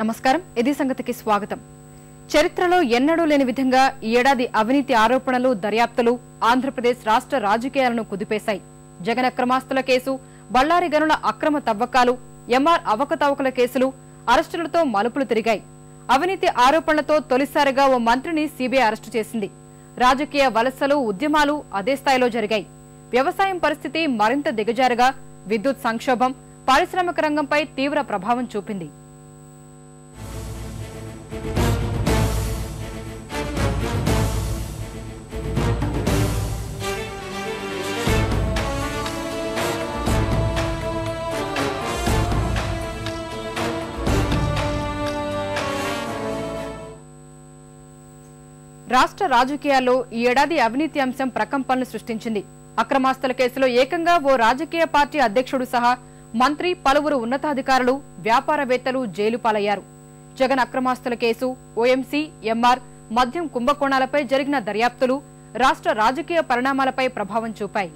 నమస్కారం ఇది సంగతికి స్వాగతం. చరిత్రలో ఎన్నడూ లేని విధంగా ఈ ఏడాది అవినీతి ఆరోపణలు దర్యాప్తులు ఆంధ్రప్రదేశ్ రాష్ట్ర రాజకీయాలను కుదిపేశాయి. జగన్ అక్రమాస్తుల కేసు, బళ్ళారి గనుల అక్రమ తవ్వకాలు, ఎంఆర్ అవకతవకల కేసులు, అరెస్టులతో మలుపులు తిరిగాయి. అవినీతి ఆరోపణలతో తొలిసారిగా ఓ మంత్రిని సీబీఐ అరెస్టు చేసింది. రాజకీయ వలసలు, ఉద్యమాలు అదే స్థాయిలో జరిగాయి. వ్యవసాయం పరిస్థితి మరింత దిగజారుగా విద్యుత్ సంక్షోభం పారిశ్రామిక రంగంపై తీవ్ర ప్రభావం చూపింది. రాష్ట్ర రాజకీయాల్లో ఈ ఏడాది అవినీతి అంశం ప్రకంపనలు సృష్టించింది. అక్రమాస్తుల కేసులో ఏకంగా ఓ రాజకీయ పార్టీ అధ్యక్షుడు సహా మంత్రి, పలువురు ఉన్నతాధికారులు, వ్యాపారవేత్తలు జైలు పాలయ్యారు. జగన్ అక్రమాస్తుల కేసు, ఓఎంసీ, ఎంఆర్, మద్యం కుంభకోణాలపై జరిగిన దర్యాప్తులు రాష్ట్ర రాజకీయ పరిణామాలపై ప్రభావం చూపాయి.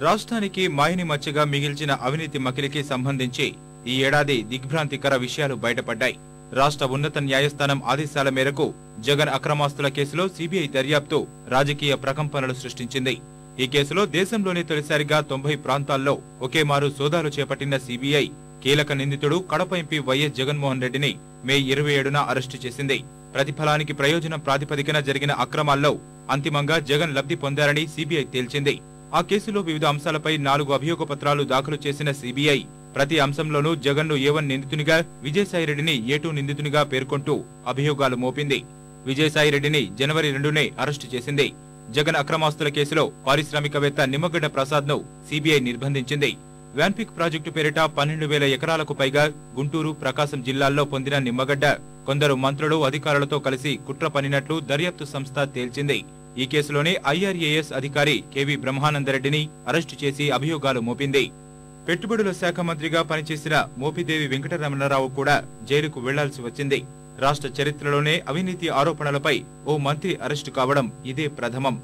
రాష్ట్రానికి మాయని మచ్చగా మిగిల్చిన అవినీతి మకిలికి సంబంధించి ఈ ఏడాది దిగ్భ్రాంతికర విషయాలు బయటపడ్డాయి. రాష్ట్ర ఉన్నత న్యాయస్థానం ఆదేశాల మేరకు జగన్ అక్రమాస్తుల కేసులో సీబీఐ దర్యాప్తు రాజకీయ ప్రకంపనలు సృష్టించింది. ఈ కేసులో దేశంలోనే తొలిసారిగా 90 ప్రాంతాల్లో ఒకేమారు సోదాలు చేపట్టిన సీబీఐ కీలక నిందితుడు కడప ఎంపీ వైఎస్ జగన్మోహన్ రెడ్డిని మే 27న అరెస్టు చేసింది. ప్రతిఫలానికి ప్రయోజనం ప్రాతిపదికన జరిగిన అక్రమాల్లో అంతిమంగా జగన్ లబ్ధి పొందారని సీబీఐ తేల్చింది. ఆ కేసులో వివిధ అంశాలపై 4 అభియోగ పత్రాలు దాఖలు చేసిన సీబీఐ ప్రతి అంశంలోనూ జగన్ను A1 నిందితునిగా, విజయసాయిరెడ్డిని A2 నిందితునిగా పేర్కొంటూ అభియోగాలు మోపింది. విజయసాయిరెడ్డిని జనవరి 2నే అరెస్టు చేసింది. జగన్ అక్రమాస్తుల కేసులో పారిశ్రామికవేత్త నిమ్మగడ్డ ప్రసాద్ ను సీబీఐ నిర్బంధించింది. వ్యాన్పిక్ ప్రాజెక్టు పేరిట 12,000 ఎకరాలకు పైగా గుంటూరు, ప్రకాశం జిల్లాల్లో పొందిన నిమ్మగడ్డ కొందరు మంత్రులు, అధికారులతో కలిసి కుట్ర పన్నినట్లు దర్యాప్తు సంస్థ తేల్చింది. ఈ కేసులోనే IRAS అధికారి కేవీ బ్రహ్మానందరెడ్డిని అరెస్టు చేసి అభియోగాలు మోపింది. పెట్టుబడుల శాఖ మంత్రిగా పనిచేసిన మోపిదేవి వెంకటరమణరావు కూడా జైలుకు వెళ్లాల్సి వచ్చింది. రాష్ట్ర చరిత్రలోనే అవినీతి ఆరోపణలపై ఓ మంత్రి అరెస్టు కావడం ఇదే ప్రథమం.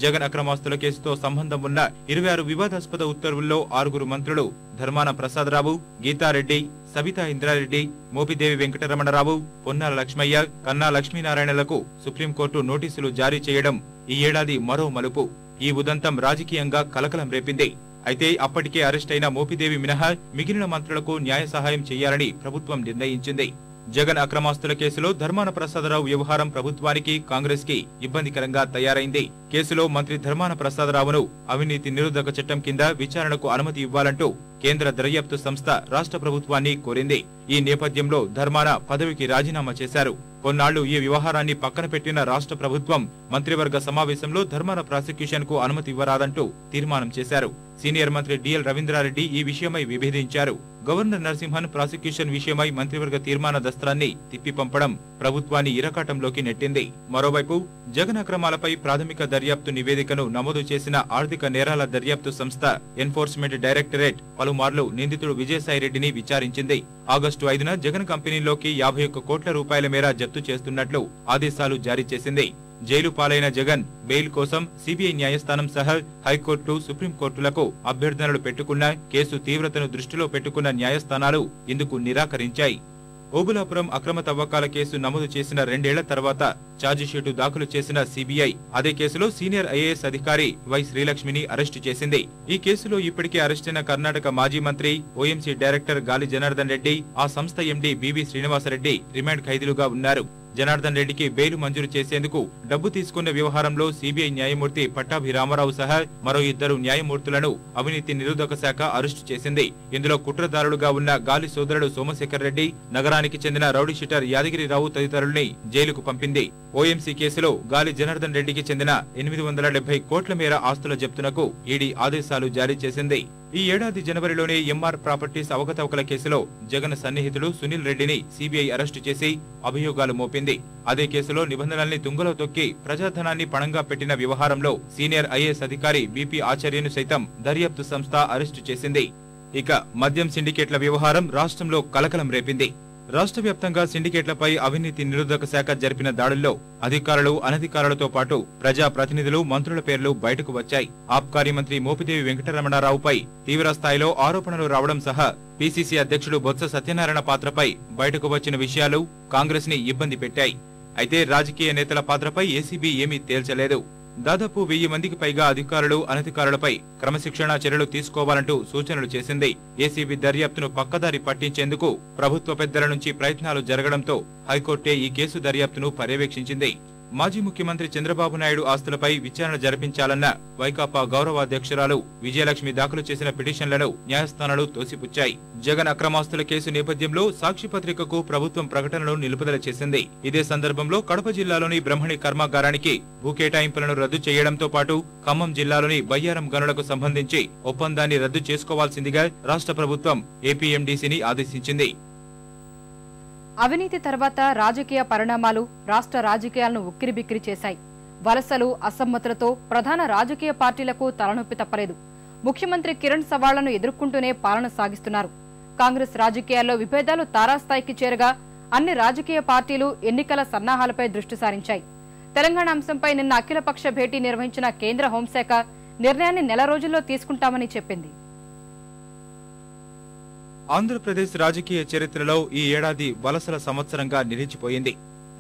జగన్ అక్రమాస్తుల కేసుతో సంబంధం ఉన్న 26 వివాదాస్పద ఉత్తర్వుల్లో 6 మంత్రులు ధర్మాన ప్రసాదరావు, గీతారెడ్డి, సబితా ఇంద్రారెడ్డి, మోపిదేవి వెంకటరమణరావు, పొన్నాల లక్ష్మయ్య, కన్నా లక్ష్మీనారాయణలకు సుప్రీంకోర్టు నోటీసులు జారీ చేయడం ఈ ఏడాది మరో మలుపు. ఈ ఉదంతం రాజకీయంగా కలకలం రేపింది. అయితే అప్పటికే అరెస్టైన మోపిదేవి మినహా మిగిలిన మంత్రులకు న్యాయ సహాయం చేయాలని ప్రభుత్వం నిర్ణయించింది. జగన్ అక్రమాస్తుల కేసులో ధర్మాన ప్రసాదరావు వ్యవహారం ప్రభుత్వానికి, కాంగ్రెస్ కి ఇబ్బందికరంగా తయారైంది. కేసులో మంత్రి ధర్మాన ప్రసాదరావును అవినీతి నిరోధక చట్టం కింద విచారణకు అనుమతి ఇవ్వాలంటూ కేంద్ర దర్యాప్తు సంస్థ రాష్ట్ర ప్రభుత్వాన్ని కోరింది. ఈ నేపథ్యంలో ధర్మాన పదవికి రాజీనామా చేశారు. కొన్నాళ్లు ఈ వ్యవహారాన్ని పక్కన పెట్టిన రాష్ట్ర ప్రభుత్వం మంత్రివర్గ సమావేశంలో ధర్మాన ప్రాసిక్యూషన్ కు అనుమతి ఇవ్వరాదంటూ తీర్మానం చేశారు. సీనియర్ మంత్రి డిఎల్ రవీంద్రారెడ్డి ఈ విషయమై విభేదించారు. గవర్నర్ నరసింహన్ ప్రాసిక్యూషన్ విషయమై మంత్రివర్గ తీర్మాన దస్త్రాన్ని తిప్పి పంపడం ప్రభుత్వాన్ని ఇరకాటంలోకి నెట్టింది. మరోవైపు జగన్ అక్రమాలపై ప్రాథమిక దర్యాప్తు నివేదికను నమోదు చేసిన ఆర్థిక నేరాల దర్యాప్తు సంస్థ ఎన్ఫోర్స్మెంట్ డైరెక్టరేట్ పలుమార్లు నిందితుడు విజయసాయిరెడ్డిని విచారించింది. ఆగస్టు 5న జగన్ కంపెనీలోకి 51 కోట్ల రూపాయల మేర జప్తు చేస్తున్నట్లు ఆదేశాలు జారీ చేసింది. జైలు పాలైన జగన్ బెయిల్ కోసం సీబీఐ న్యాయస్థానం సహా హైకోర్టు, సుప్రీంకోర్టులకు అభ్యర్థనలు పెట్టుకున్న కేసు తీవ్రతను దృష్టిలో పెట్టుకున్న న్యాయస్థానాలు ఇందుకు నిరాకరించాయి. ఓబులాపురం అక్రమ తవ్వకాల కేసు నమోదు చేసిన 2 ఏళ్ల తర్వాత ఛార్జిషీటు దాఖలు చేసిన సీబీఐ అదే కేసులో సీనియర్ ఐఏఎస్ అధికారి వై శ్రీలక్ష్మిని అరెస్టు చేసింది. ఈ కేసులో ఇప్పటికే అరెస్టైన కర్ణాటక మాజీ మంత్రి, ఓఎంసీ డైరెక్టర్ గాలి జనార్దన్ రెడ్డి, ఆ సంస్థ ఎండీ బీవీ శ్రీనివాసరెడ్డి రిమాండ్ ఖైదీలుగా ఉన్నారు. జనార్దన్ రెడ్డికి బెయిల్ మంజూరు చేసేందుకు డబ్బు తీసుకున్న వ్యవహారంలో సీబీఐ న్యాయమూర్తి పట్టాభి రామారావు సహా మరో 2 న్యాయమూర్తులను అవినీతి నిరోధక శాఖ అరెస్టు చేసింది. ఇందులో కుట్రదారులుగా ఉన్న గాలి సోదరుడు సోమశేఖర్ రెడ్డి, నగరానికి చెందిన రౌడీ షీటర్ యాదగిరిరావు తదితరుల్ని జైలుకు పంపింది. ఓఎంసీ కేసులో గాలి జనార్దన్ రెడ్డికి చెందిన 870 కోట్ల మేర ఆస్తుల జప్తునకు ఈడీ ఆదేశాలు జారీ చేసింది. ఈ ఏడాది జనవరిలోనే ఎంఆర్ ప్రాపర్టీస్ అవకతవకల కేసులో జగన్ సన్నిహితుడు సునీల్ రెడ్డిని సీబీఐ అరెస్టు చేసి అభియోగాలు మోపింది. అదే కేసులో నిబంధనల్ని తుంగలో తొక్కి ప్రజాధనాన్ని పణంగా పెట్టిన వ్యవహారంలో సీనియర్ ఐఏఎస్ అధికారి బీపీ ఆచార్యను సైతం దర్యాప్తు సంస్థ అరెస్టు చేసింది. ఇక మద్యం సిండికేట్ల వ్యవహారం రాష్ట్రంలో కలకలం రేపింది. రాష్ట్ర వ్యాప్తంగా సిండికేట్లపై అవినీతి నిరోధక శాఖ జరిపిన దాడుల్లో అధికారులు అనధికారులతో పాటు ప్రజా ప్రతినిధులు మంత్రుల పేర్లు బయటకు వచ్చాయి. ఆబ్కారీ మంత్రి మోపిదేవి వెంకటరమణారావుపై తీవ్ర స్థాయిలో ఆరోపణలు రావడం సహా పీసీసీ అధ్యక్షుడు బొత్స సత్యనారాయణ పాత్రపై బయటకు వచ్చిన విషయాలు కాంగ్రెస్ ని ఇబ్బంది పెట్టాయి. అయితే రాజకీయ నేతల పాత్రపై ఏసీబీ ఏమీ తేల్చలేదు. దాదాపు 1000 మందికి పైగా అధికారులు అనధికారులపై క్రమశిక్షణా చర్యలు తీసుకోవాలంటూ సూచనలు చేసింది. ఏసీబీ దర్యాప్తును పక్కదారి పట్టించేందుకు ప్రభుత్వ పెద్దల నుంచి ప్రయత్నాలు జరగడంతో హైకోర్టే ఈ కేసు దర్యాప్తును పర్యవేక్షించింది. మాజీ ముఖ్యమంత్రి చంద్రబాబు నాయుడు ఆస్తులపై విచారణ జరిపించాలన్న వైకాపా గౌరవాధ్యక్షురాలు విజయలక్ష్మి దాఖలు చేసిన పిటిషన్లను న్యాయస్థానాలు తోసిపుచ్చాయి. జగన్ అక్రమాస్తుల కేసు నేపథ్యంలో సాక్షి పత్రికకు ప్రభుత్వం ప్రకటనను నిలుపుదల చేసింది. ఇదే సందర్భంలో కడప జిల్లాలోని బ్రహ్మణి కర్మాగారానికి భూ కేటాయింపులను రద్దు చేయడంతో పాటు ఖమ్మం జిల్లాలోని బయ్యారం గనులకు సంబంధించి ఒప్పందాన్ని రద్దు చేసుకోవాల్సిందిగా రాష్ట్ర ప్రభుత్వం ఏపీఎండీసీని ఆదేశించింది. అవినీతి తర్వాత రాజకీయ పరిణామాలు రాష్ట్ర రాజకీయాలను ఉక్కిరిబిక్కిరి చేశాయి. వలసలు, అసమ్మతులతో ప్రధాన రాజకీయ పార్టీలకు తలనొప్పి తప్పలేదు. ముఖ్యమంత్రి కిరణ్ సవాళ్లను ఎదుర్కొంటూనే పాలన సాగిస్తున్నారు. కాంగ్రెస్ రాజకీయాల్లో విభేదాలు తారాస్థాయికి చేరగా అన్ని రాజకీయ పార్టీలు ఎన్నికల సన్నాహాలపై దృష్టి సారించాయి. తెలంగాణ అంశంపై నిన్న అఖిలపక్ష భేటీ నిర్వహించిన కేంద్ర హోంశాఖ నిర్ణయాన్ని నెల రోజుల్లో తీసుకుంటామని చెప్పింది. ఆంధ్రప్రదేశ్ రాజకీయ చరిత్రలో ఈ ఏడాది వలసల సంవత్సరంగా నిలిచిపోయింది.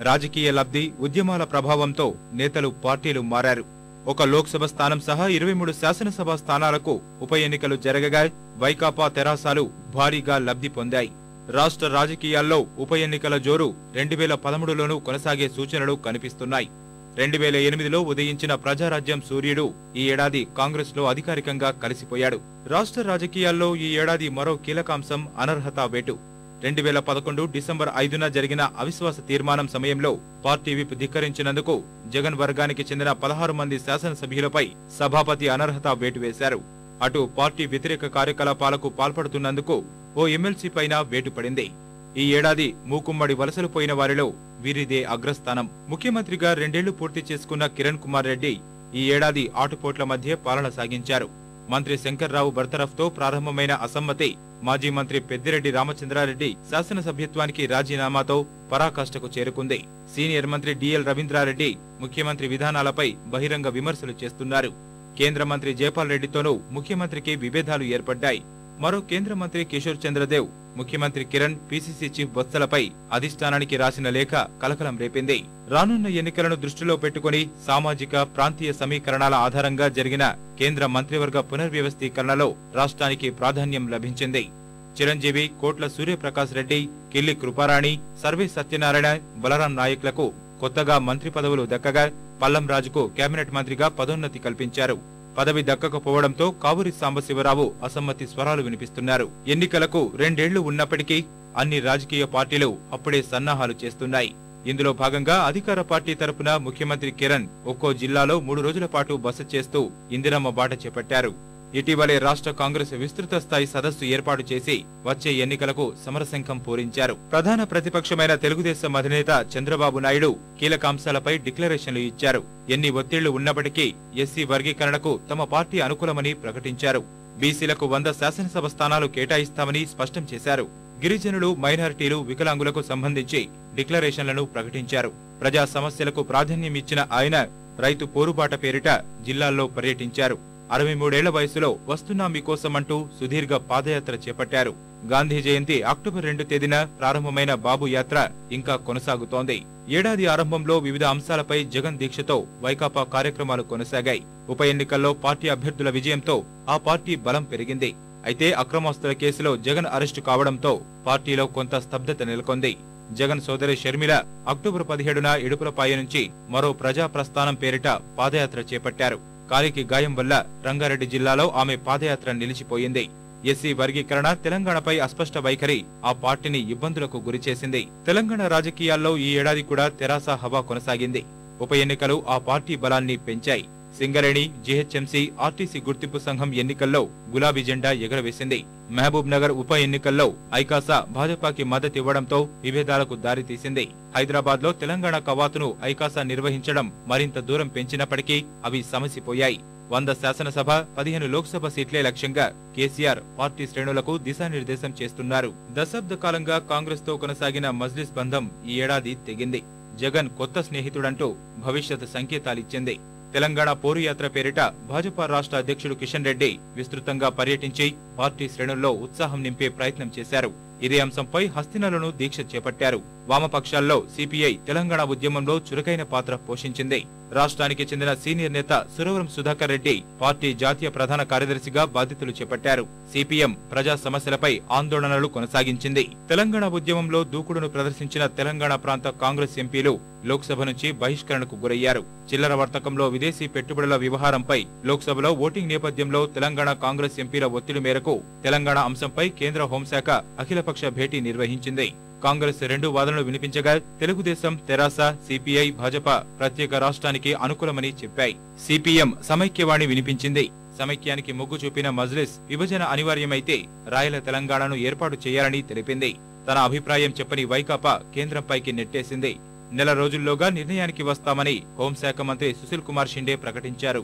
రాజకీయ లబ్ధి, ఉద్యమాల ప్రభావంతో నేతలు, పార్టీలు మారారు. ఒక లోక్సభ స్థానం సహా 23 శాసనసభ స్థానాలకు ఉప ఎన్నికలు జరగగా వైకాపా, తెరాసాలు భారీగా లబ్ధి పొందాయి. రాష్ట్ర రాజకీయాల్లో ఉప ఎన్నికల జోరు 2013లోనూ కొనసాగే సూచనలు కనిపిస్తున్నాయి. 2008లో ఉదయించిన ప్రజారాజ్యం సూర్యుడు ఈ ఏడాది కాంగ్రెస్ లో అధికారికంగా కలిసిపోయాడు. రాష్ట్ర రాజకీయాల్లో ఈ ఏడాది మరో కీలకాంశం అనర్హత వేటు. 2011 డిసెంబర్ 5న జరిగిన అవిశ్వాస తీర్మానం సమయంలో పార్టీ విప్ ధిక్కరించినందుకు జగన్ వర్గానికి చెందిన 16 మంది శాసనసభ్యులపై సభాపతి అనర్హత వేటు వేశారు. అటు పార్టీ వ్యతిరేక కార్యకలాపాలకు పాల్పడుతున్నందుకు ఓ ఎమ్మెల్సీ పైన వేటు పడింది. ఈ ఏడాది మూకుమ్మడి వలసలు పోయిన వారిలో వీరిదే అగ్రస్థానం. ముఖ్యమంత్రిగా 2 ఏళ్లు పూర్తి చేసుకున్న కిరణ్ కుమార్ రెడ్డి ఈ ఏడాది ఆటుపోట్ల మధ్య పాలన సాగించారు. మంత్రి శంకర్రావు బర్తరఫ్తో ప్రారంభమైన అసమ్మతి మాజీ మంత్రి పెద్దిరెడ్డి రామచంద్రారెడ్డి శాసనసభ్యత్వానికి రాజీనామాతో పరాకాష్ఠకు చేరుకుంది. సీనియర్ మంత్రి డిఎల్ రవీంద్రారెడ్డి ముఖ్యమంత్రి విధానాలపై బహిరంగ విమర్శలు చేస్తున్నారు. కేంద్ర మంత్రి జైపాల్ రెడ్డితోనూ ముఖ్యమంత్రికి విభేదాలు ఏర్పడ్డాయి. మరో కేంద్ర మంత్రి కిషోర్ చంద్రదేవ్ ముఖ్యమంత్రి కిరణ్, పీసీసీ చీఫ్ బొత్సలపై అధిష్టానానికి రాసిన లేఖ కలకలం రేపింది. రానున్న ఎన్నికలను దృష్టిలో పెట్టుకుని సామాజిక, ప్రాంతీయ సమీకరణాల ఆధారంగా జరిగిన కేంద్ర మంత్రివర్గ పునర్వ్యవస్థీకరణలో రాష్ట్రానికి ప్రాధాన్యం లభించింది. చిరంజీవి, కోట్ల సూర్యప్రకాశ్ రెడ్డి, కిల్లి కృపారాణి, సర్వే సత్యనారాయణ, బలరాం నాయక్లకు కొత్తగా మంత్రి పదవులు దక్కగా పల్లం రాజుకు కేబినెట్ మంత్రిగా పదోన్నతి కల్పించారు. పదవి దక్కకపోవడంతో కావూరి సాంబశివరావు అసమ్మతి స్వరాలు వినిపిస్తున్నారు. ఎన్నికలకు 2 ఏళ్లు ఉన్నప్పటికీ అన్ని రాజకీయ పార్టీలు అప్పుడే సన్నాహాలు చేస్తున్నాయి. ఇందులో భాగంగా అధికార పార్టీ తరపున ముఖ్యమంత్రి కిరణ్ ఒక్కో జిల్లాలో 3 రోజుల పాటు బస చేస్తూ ఇందిరమ్మ బాట చేపట్టారు. ఇటీవలే రాష్ట్ర కాంగ్రెస్ విస్తృత స్థాయి సదస్సు ఏర్పాటు చేసి వచ్చే ఎన్నికలకు సమరశంఖం పూరించారు. ప్రధాన ప్రతిపక్షమైన తెలుగుదేశం అధినేత చంద్రబాబు నాయుడు కీలకాంశాలపై డిక్లరేషన్లు ఇచ్చారు. ఎన్ని ఒత్తిళ్లు ఉన్నప్పటికీ ఎస్సీ వర్గీకరణకు తమ పార్టీ అనుకూలమని ప్రకటించారు. బీసీలకు 100 శాసనసభ స్థానాలు కేటాయిస్తామని స్పష్టం చేశారు. గిరిజనులు, మైనారిటీలు, వికలాంగులకు సంబంధించి డిక్లరేషన్లను ప్రకటించారు. ప్రజా సమస్యలకు ప్రాధాన్యం ఇచ్చిన ఆయన రైతు పోరుబాట పేరిట జిల్లాల్లో పర్యటించారు. 63 ఏళ్ల వయసులో వస్తున్నా మీకోసమంటూ సుదీర్ఘ పాదయాత్ర చేపట్టారు. గాంధీ జయంతి అక్టోబర్ 2 తేదీన ప్రారంభమైన బాబు యాత్ర ఇంకా కొనసాగుతోంది. ఏడాది ఆరంభంలో వివిధ అంశాలపై జగన్ దీక్షతో వైకాపా కార్యక్రమాలు కొనసాగాయి. ఉప ఎన్నికల్లో పార్టీ అభ్యర్థుల విజయంతో ఆ పార్టీ బలం పెరిగింది. అయితే అక్రమాస్తుల కేసులో జగన్ అరెస్టు కావడంతో పార్టీలో కొంత స్తబ్దత నెలకొంది. జగన్ సోదరి షర్మిల అక్టోబర్ 17న ఇడుపులపాయ నుంచి మరో ప్రజా ప్రస్థానం పేరిట పాదయాత్ర చేపట్టారు. కాలికి గాయం వల్ల రంగారెడ్డి జిల్లాలో ఆమె పాదయాత్ర నిలిచిపోయింది. ఎస్సీ వర్గీకరణ, తెలంగాణపై అస్పష్ట వైఖరి ఆ పార్టీని ఇబ్బందులకు గురిచేసింది. తెలంగాణ రాజకీయాల్లో ఈ ఏడాది కూడా తెరాస హవా కొనసాగింది. ఉప ఎన్నికలు ఆ పార్టీ బలాన్ని పెంచాయి. సింగరేణి, జీహెచ్ఎంసీ, ఆర్టీసీ గుర్తింపు సంఘం ఎన్నికల్లో గులాబీ జెండా ఎగరవేసింది. మహబూబ్ నగర్ ఉప ఎన్నికల్లో ఐకాసా భాజపాకి మద్దతివ్వడంతో విభేదాలకు దారితీసింది. హైదరాబాద్ లో తెలంగాణ కవాతును ఐకాసా నిర్వహించడం మరింత దూరం పెంచినప్పటికీ అవి సమసిపోయాయి. 100 శాసనసభ 15 లోక్సభ సీట్లే లక్ష్యంగా కేసీఆర్ పార్టీ శ్రేణులకు దిశానిర్దేశం చేస్తున్నారు. దశాబ్ద కాలంగా కాంగ్రెస్ తో కొనసాగిన మజ్లిస్ బంధం ఈ ఏడాది తెగింది. జగన్ కొత్త స్నేహితుడంటూ భవిష్యత్ సంకేతాలిచ్చింది. తెలంగాణ పోరు యాత్ర పేరిట భాజపా రాష్ట్ర అధ్యక్షుడు కిషన్ రెడ్డి విస్తృతంగా పర్యటించి పార్టీ శ్రేణుల్లో ఉత్సాహం నింపే ప్రయత్నం చేశారు. ఇదే అంశంపై హస్తినలోనూ దీక్ష చేపట్టారు. వామపక్షాల్లో సిపిఐ తెలంగాణ ఉద్యమంలో చురుకైన పాత్ర పోషించింది. రాష్ట్రానికి చెందిన సీనియర్ నేత సురవరం సుధాకర్ రెడ్డి పార్టీ జాతీయ ప్రధాన కార్యదర్శిగా బాధ్యతలు చేపట్టారు. సిపిఎం ప్రజా సమస్యలపై ఆందోళనలు కొనసాగించింది. తెలంగాణ ఉద్యమంలో దూకుడును ప్రదర్శించిన తెలంగాణ ప్రాంత కాంగ్రెస్ ఎంపీలు లోక్సభ నుంచి బహిష్కరణకు గురయ్యారు. చిల్లర వర్తకంలో విదేశీ పెట్టుబడుల వ్యవహారంపై లోక్సభలో ఓటింగ్ నేపథ్యంలో తెలంగాణ కాంగ్రెస్ ఎంపీల ఒత్తిడి మేరకు తెలంగాణ అంశంపై కేంద్ర హోంశాఖ అఖిలపక్ష భేటీ నిర్వహించింది. కాంగ్రెస్ 2 వాదనలు వినిపించగా తెలుగుదేశం, తెరాస, సిపిఐ, భాజపా ప్రత్యేక రాష్ట్రానికి అనుకూలమని చెప్పాయి. సిపిఎం సమైక్యవాణి వినిపించింది. సమైక్యానికి మొగ్గు చూపిన మజ్లిస్ విభజన అనివార్యమైతే రాయల తెలంగాణను ఏర్పాటు చేయాలని తెలిపింది. తన అభిప్రాయం చెప్పని వైకాపా కేంద్రంపైకి నెట్టేసింది. నెల రోజుల్లోగా నిర్ణయానికి వస్తామని హోంశాఖ మంత్రి సుశీల్ కుమార్ షిండే ప్రకటించారు.